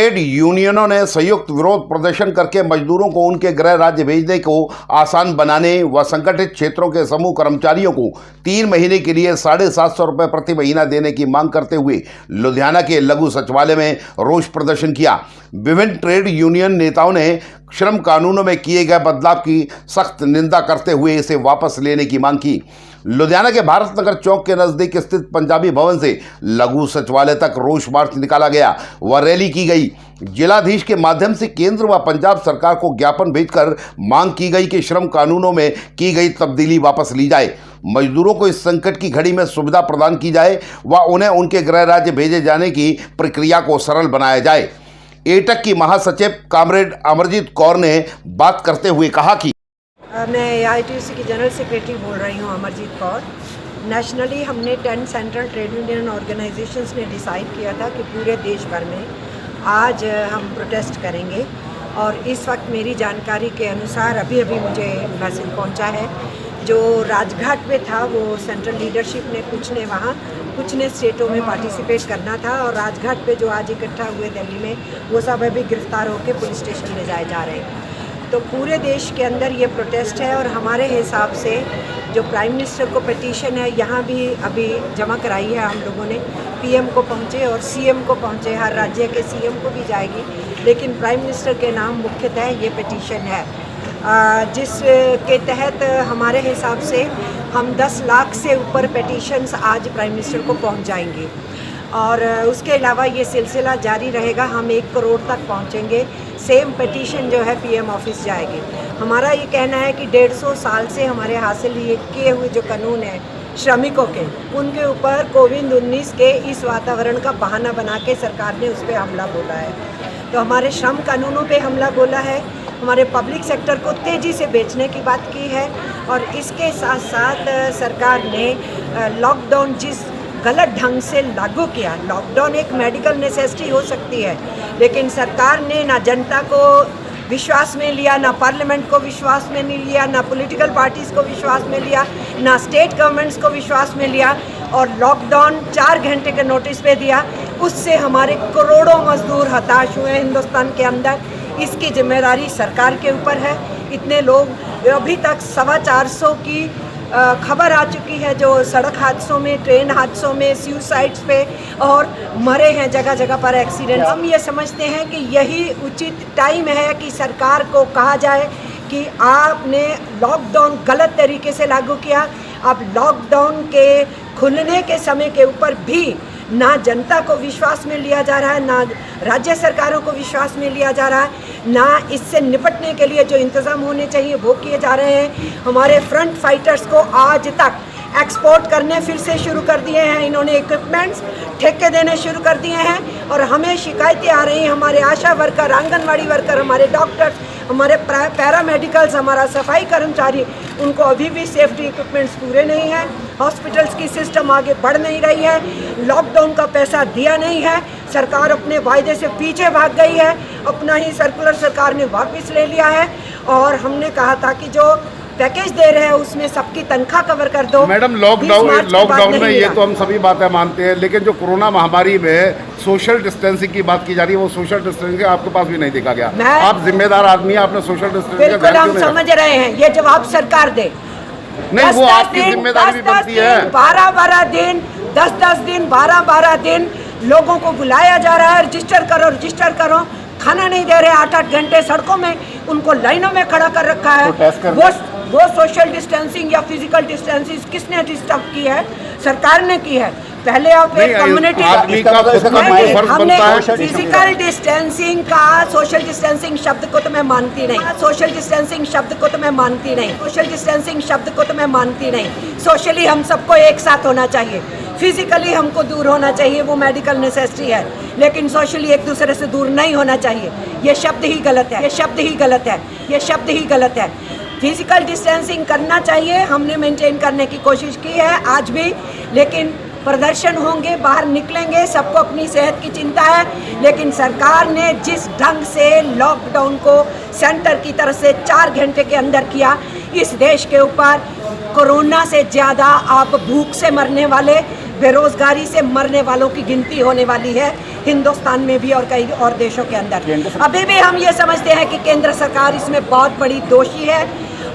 Trade यूनियनों ने संयुक्त विरोध प्रदर्शन करके मजदूरों को उनके गृह राज्य भेजने को आसान बनाने व संगठित क्षेत्रों के समूह कर्मचारियों को 3 महीने के लिए 750 रुपये प्रति महीना देने की मांग करते हुए लुधियाना के लघु सचिवालय में रोष प्रदर्शन किया। विभिन्न ट्रेड यूनियन नेताओं ने श्रम कानूनों में किए गए बदलाव की सख्त निंदा करते हुए इसे वापस लेने की मांग की। लुधियाना के भारत नगर चौक के नजदीक स्थित पंजाबी भवन से लघु सचिवालय तक रोष मार्च निकाला गया व रैली की गई। जिलाधीश के माध्यम से केंद्र व पंजाब सरकार को ज्ञापन भेजकर मांग की गई कि श्रम कानूनों में की गई तब्दीली वापस ली जाए, मजदूरों को इस संकट की घड़ी में सुविधा प्रदान की जाए व उन्हें उनके गृह राज्य भेजे जाने की प्रक्रिया को सरल बनाया जाए। एटक की महासचिव कामरेड अमरजीत कौर ने बात करते हुए कहा कि मैं AITUC की जनरल सेक्रेटरी बोल रही हूँ, अमरजीत कौर। नेशनली हमने 10 सेंट्रल ट्रेड यूनियन ऑर्गेनाइजेशंस ने डिसाइड किया था कि पूरे देश भर में आज हम प्रोटेस्ट करेंगे और इस वक्त मेरी जानकारी के अनुसार अभी मुझे मैसेज पहुंचा है जो राजघाट पे था वो सेंट्रल लीडरशिप ने कुछ ने स्टेटों में पार्टिसिपेट करना था और राजघाट पे जो आज इकट्ठा हुए दिल्ली में वो सब अभी गिरफ्तार होकर पुलिस स्टेशन ले जाए जा रहे हैं। तो पूरे देश के अंदर ये प्रोटेस्ट है और हमारे हिसाब से जो प्राइम मिनिस्टर को पिटीशन है यहाँ भी अभी जमा कराई है हम लोगों ने, PM को पहुँचे और CM को पहुँचे, हर राज्य के CM को भी जाएगी, लेकिन प्राइम मिनिस्टर के नाम मुख्यतः ये पिटीशन है जिस के तहत हमारे हिसाब से हम 10 लाख से ऊपर पिटीशंस आज प्राइम मिनिस्टर को पहुँच जाएंगे और उसके अलावा ये सिलसिला जारी रहेगा, हम 1 करोड़ तक पहुँचेंगे। सेम पिटीशन जो है PM ऑफिस जाएगी। हमारा ये कहना है कि 150 साल से हमारे हासिल ये किए हुए जो कानून है श्रमिकों के, उनके ऊपर कोविड-19 के इस वातावरण का बहाना बना के सरकार ने उस पर हमला बोला है। तो हमारे श्रम कानूनों पे हमला बोला है, हमारे पब्लिक सेक्टर को तेज़ी से बेचने की बात की है और इसके साथ साथ सरकार ने लॉकडाउन जिस गलत ढंग से लागू किया, लॉकडाउन एक मेडिकल नेसेसिटी हो सकती है, लेकिन सरकार ने ना जनता को विश्वास में लिया, ना पार्लियामेंट को विश्वास में नहीं लिया, ना पॉलिटिकल पार्टीज़ को विश्वास में लिया, ना स्टेट गवर्नमेंट्स को विश्वास में लिया और लॉकडाउन 4 घंटे के नोटिस पे दिया। उससे हमारे करोड़ों मजदूर हताश हुए हिंदुस्तान के अंदर। इसकी जिम्मेदारी सरकार के ऊपर है। इतने लोग अभी तक 450 की खबर आ चुकी है जो सड़क हादसों में, ट्रेन हादसों में, सुसाइड्स पे और मरे हैं जगह जगह पर एक्सीडेंट। हम ये समझते हैं कि यही उचित टाइम है कि सरकार को कहा जाए कि आपने लॉकडाउन गलत तरीके से लागू किया। अब लॉकडाउन के खुलने के समय के ऊपर भी ना जनता को विश्वास में लिया जा रहा है, ना राज्य सरकारों को विश्वास में लिया जा रहा है, ना इससे निपटने के लिए जो इंतज़ाम होने चाहिए वो किए जा रहे हैं। हमारे फ्रंट फाइटर्स को आज तक एक्सपोर्ट करने फिर से शुरू कर दिए हैं, इन्होंने इक्विपमेंट्स ठेके देने शुरू कर दिए हैं और हमें शिकायतें आ रही हैं। हमारे आशा वर्कर, आंगनवाड़ी वर्कर, हमारे डॉक्टर्स, हमारे पैरामेडिकल्स, हमारा सफाई कर्मचारी, उनको अभी भी सेफ्टी इक्विपमेंट्स पूरे नहीं हैं। हॉस्पिटल्स की सिस्टम आगे बढ़ नहीं रही है। लॉकडाउन का पैसा दिया नहीं है, सरकार अपने वायदे से पीछे भाग गई है। अपना ही सर्कुलर सरकार ने वापस ले लिया है और हमने कहा था कि जो पैकेज दे रहे हैं उसमें सबकी तनख्वाह कवर कर दो। मैडम, लॉकडाउन में ये तो हम सभी बातें मानते हैं, लेकिन जो कोरोना महामारी में सोशल डिस्टेंसिंग की बात की जा रही है वो सोशल डिस्टेंसिंग आपके पास भी नहीं देखा गया। आप जिम्मेदार आदमी हैं, आपने सोशल डिस्टेंसिंग बिल्कुल हम समझ रहे हैं, ये जवाब सरकार दे। नहीं, वो आपकी जिम्मेदारी भी बनती है। 12-12 दिन, 10-10 दिन, 12-12 दिन लोगों को बुलाया जा रहा है, रजिस्टर करो, खाना नहीं दे रहे, 8-8 घंटे सड़कों में उनको लाइनों में खड़ा कर रखा है। वो सोशल डिस्टेंसिंग या फिजिकल डिस्टेंसिंग किसने डिस्टर्ब की है? सरकार ने की है। पहले आप एक कम्युनिटी हमने फिजिकल डिस्टेंसिंग का सोशल डिस्टेंसिंग शब्द को तो मैं मानती नहीं, सोशल डिस्टेंसिंग शब्द को तो मैं मानती नहीं, सोशल डिस्टेंसिंग शब्द को तो मैं मानती नहीं। सोशली हम सबको एक साथ होना चाहिए, फिजिकली हमको दूर होना चाहिए, वो मेडिकल नेसेसिटी है, लेकिन सोशली एक दूसरे से दूर नहीं होना चाहिए। ये शब्द ही गलत है, ये शब्द ही गलत है, ये शब्द ही गलत है। फिजिकल डिस्टेंसिंग करना चाहिए, हमने मेंटेन करने की कोशिश की है आज भी, लेकिन प्रदर्शन होंगे, बाहर निकलेंगे, सबको अपनी सेहत की चिंता है, लेकिन सरकार ने जिस ढंग से लॉकडाउन को सेंटर की तरफ से 4 घंटे के अंदर किया, इस देश के ऊपर कोरोना से ज़्यादा अब भूख से मरने वाले, बेरोजगारी से मरने वालों की गिनती होने वाली है। हिंदुस्तान में भी और कई और देशों के अंदर। अभी भी हम ये समझते हैं कि केंद्र सरकार इसमें बहुत बड़ी दोषी है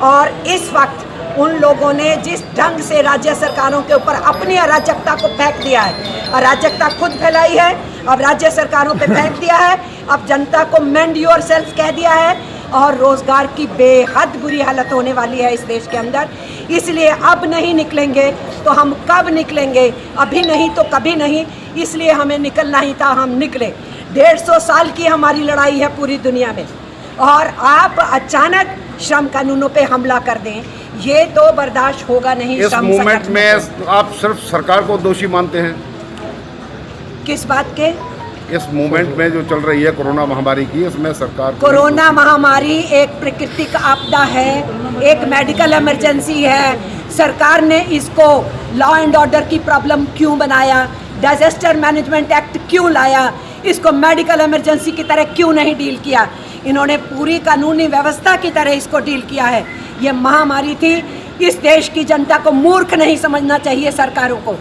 और इस वक्त उन लोगों ने जिस ढंग से राज्य सरकारों के ऊपर अपनी अराजकता को फेंक दिया है, अराजकता खुद फैलाई है, अब राज्य सरकारों पे फेंक दिया है, अब जनता को मेंड योरसेल्फ कह दिया है और रोजगार की बेहद बुरी हालत होने वाली है इस देश के अंदर। इसलिए अब नहीं निकलेंगे तो हम कब निकलेंगे? अभी नहीं तो कभी नहीं, इसलिए हमें निकलना ही था, हम निकले। 150 साल की हमारी लड़ाई है पूरी दुनिया में और आप अचानक श्रम कानूनों पे हमला कर दें, ये तो बर्दाश्त होगा नहीं। इस मूवमेंट में आप सिर्फ सरकार को दोषी मानते हैं? किस बात के? इस मूवमेंट में जो चल रही है कोरोना महामारी की, इसमें सरकार कोरोना महामारी एक प्राकृतिक आपदा है, एक मेडिकल इमरजेंसी है। सरकार ने इसको लॉ एंड ऑर्डर की प्रॉब्लम क्यों बनाया, डिजास्टर मैनेजमेंट एक्ट क्यों लाया, इसको मेडिकल इमरजेंसी की तरह क्यों नहीं डील किया? इन्होंने पूरी कानूनी व्यवस्था की तरह इसको डील किया है। ये महामारी थी, इस देश की जनता को मूर्ख नहीं समझना चाहिए सरकारों को।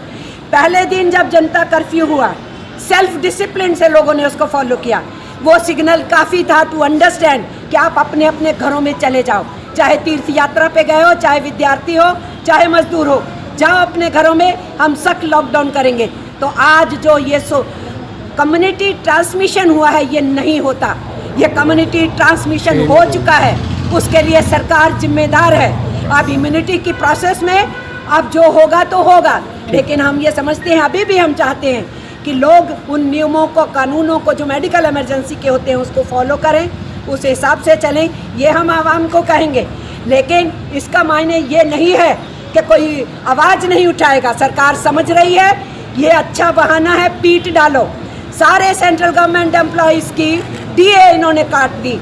पहले दिन जब जनता कर्फ्यू हुआ, सेल्फ डिसिप्लिन से लोगों ने उसको फॉलो किया। वो सिग्नल काफ़ी था टू अंडरस्टैंड कि आप अपने अपने घरों में चले जाओ, चाहे तीर्थ यात्रा पे गए हो, चाहे विद्यार्थी हो, चाहे मजदूर हो, जाओ अपने घरों में, हम सख्त लॉकडाउन करेंगे। तो आज जो ये कम्युनिटी ट्रांसमिशन हुआ है, ये नहीं होता। ये कम्युनिटी ट्रांसमिशन हो चुका है, उसके लिए सरकार जिम्मेदार है। अब इम्यूनिटी की प्रोसेस में अब जो होगा तो होगा, लेकिन हम ये समझते हैं, अभी भी हम चाहते हैं कि लोग उन नियमों को, कानूनों को जो मेडिकल इमरजेंसी के होते हैं उसको फॉलो करें, उस हिसाब से चलें, ये हम आवाम को कहेंगे। लेकिन इसका मायने ये नहीं है कि कोई आवाज़ नहीं उठाएगा। सरकार समझ रही है ये अच्छा बहाना है, पीट डालो। सारे सेंट्रल गवर्नमेंट एम्प्लॉयज़ की डीए इन्होंने काट दी,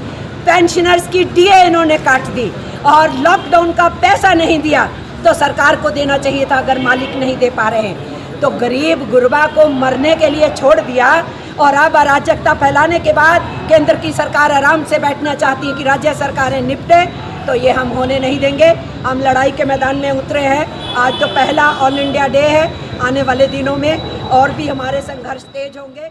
पेंशनर्स की डीए इन्होंने काट दी और लॉकडाउन का पैसा नहीं दिया तो सरकार को देना चाहिए था। अगर मालिक नहीं दे पा रहे हैं तो गरीब गुरबा को मरने के लिए छोड़ दिया और अब अराजकता फैलाने के बाद केंद्र की सरकार आराम से बैठना चाहती है कि राज्य सरकारें निपटे, तो ये हम होने नहीं देंगे। हम लड़ाई के मैदान में उतरे हैं। आज तो पहला ऑल इंडिया डे है, आने वाले दिनों में और भी हमारे संघर्ष तेज होंगे।